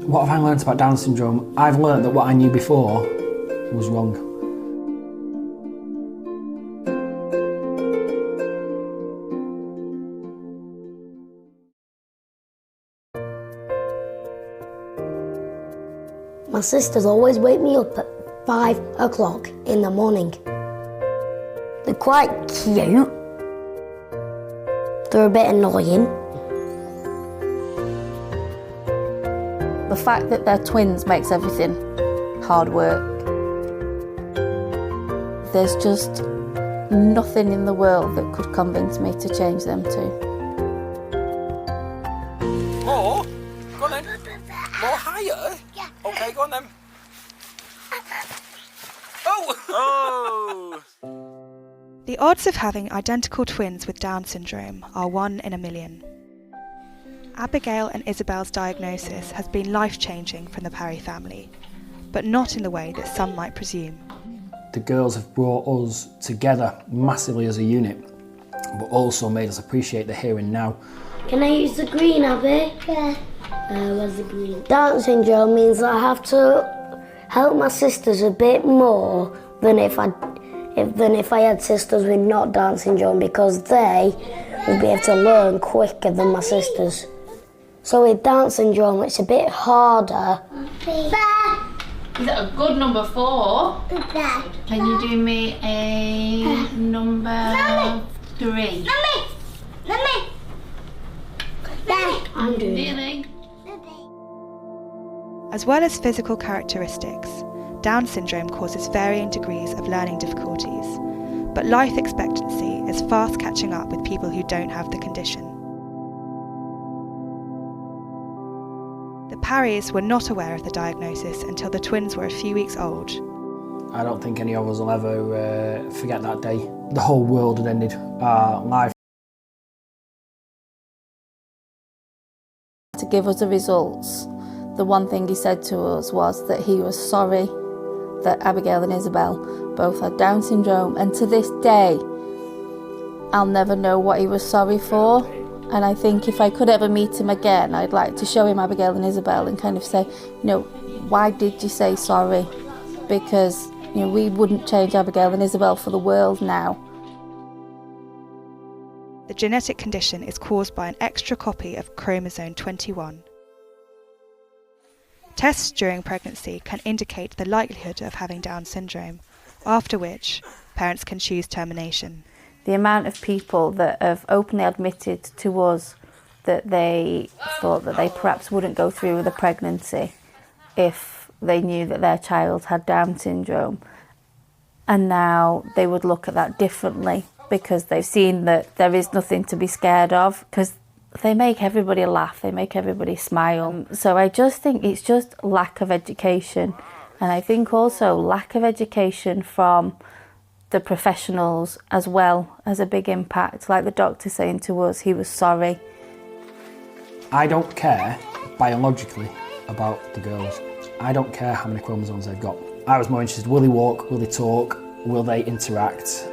What have I learnt about Down syndrome? I've learnt that what I knew before was wrong. My sisters always wake me up at 5 o'clock in the morning. They're quite cute. They're a bit annoying. The fact that they're twins makes everything hard work. There's just nothing in the world that could convince me to change them too. More? Go on then. More higher? Yeah. Okay, go on then. Oh! The odds of having identical twins with Down syndrome are 1 in a million. Abigail and Isabel's diagnosis has been life-changing from the Parry family, but not in the way that some might presume. The girls have brought us together massively as a unit, but also made us appreciate the here and now. Can I use the green, Abby? Yeah. Where's the green? Down syndrome means that I have to help my sisters a bit more than if I had sisters with not Down syndrome, because they would be able to learn quicker than my sisters. So with Down syndrome, it's a bit harder. Is that a good number 4? that? Can you do me a number 3? Mummy! Dad. I'm doing it. Really? As well as physical characteristics, Down syndrome causes varying degrees of learning difficulties, but life expectancy is fast catching up with people who don't have the condition. The Parrys were not aware of the diagnosis until the twins were a few weeks old. I don't think any of us will ever forget that day. The whole world had ended. Our life. To give us the results, the one thing he said to us was that he was sorry that Abigail and Isabel both had Down syndrome, and to this day I'll never know what he was sorry for. And I think if I could ever meet him again, I'd like to show him Abigail and Isabel and kind of say, why did you say sorry? Because, we wouldn't change Abigail and Isabel for the world now. The genetic condition is caused by an extra copy of chromosome 21. Tests during pregnancy can indicate the likelihood of having Down syndrome, after which parents can choose termination. The amount of people that have openly admitted to us that they thought that they perhaps wouldn't go through with a pregnancy if they knew that their child had Down syndrome, and now they would look at that differently because they've seen that there is nothing to be scared of, because they make everybody laugh, they make everybody smile. So I just think it's just lack of education, and I think also lack of education from the professionals as well as a big impact. Like the doctor saying to us, he was sorry. I don't care biologically about the girls. I don't care how many chromosomes they've got. I was more interested, will they walk, will they talk, will they interact?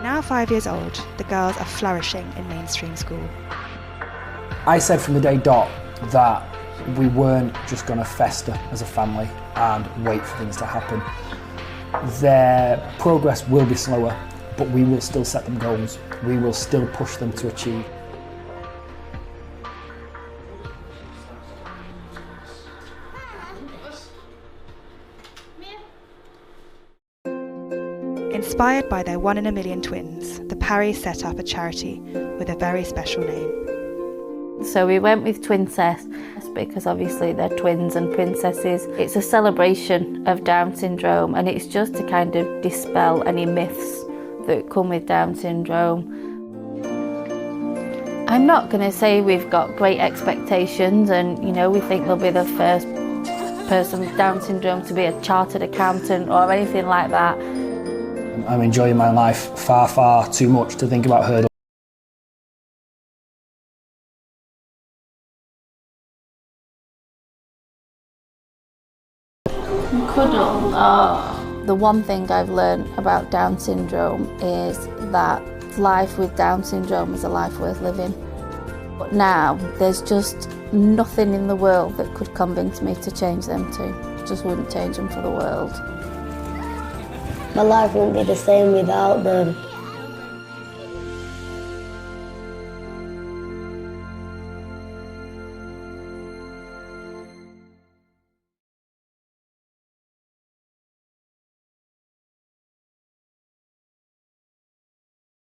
Now 5 years old, the girls are flourishing in mainstream school. I said from the day dot that we weren't just going to fester as a family and wait for things to happen. Their progress will be slower, but we will still set them goals. We will still push them to achieve. Inspired by their 1 in a million twins, the Parrys set up a charity with a very special name. So we went with Twincess because obviously they're twins and princesses. It's a celebration of Down syndrome, and it's just to kind of dispel any myths that come with Down syndrome. I'm not going to say we've got great expectations and, we think they'll be the first person with Down syndrome to be a chartered accountant or anything like that. I'm enjoying my life far, far too much to think about hurdles. Cuddle. Oh. The one thing I've learned about Down syndrome is that life with Down syndrome is a life worth living. But now there's just nothing in the world that could convince me to change them too. Just wouldn't change them for the world. My life wouldn't be the same without them.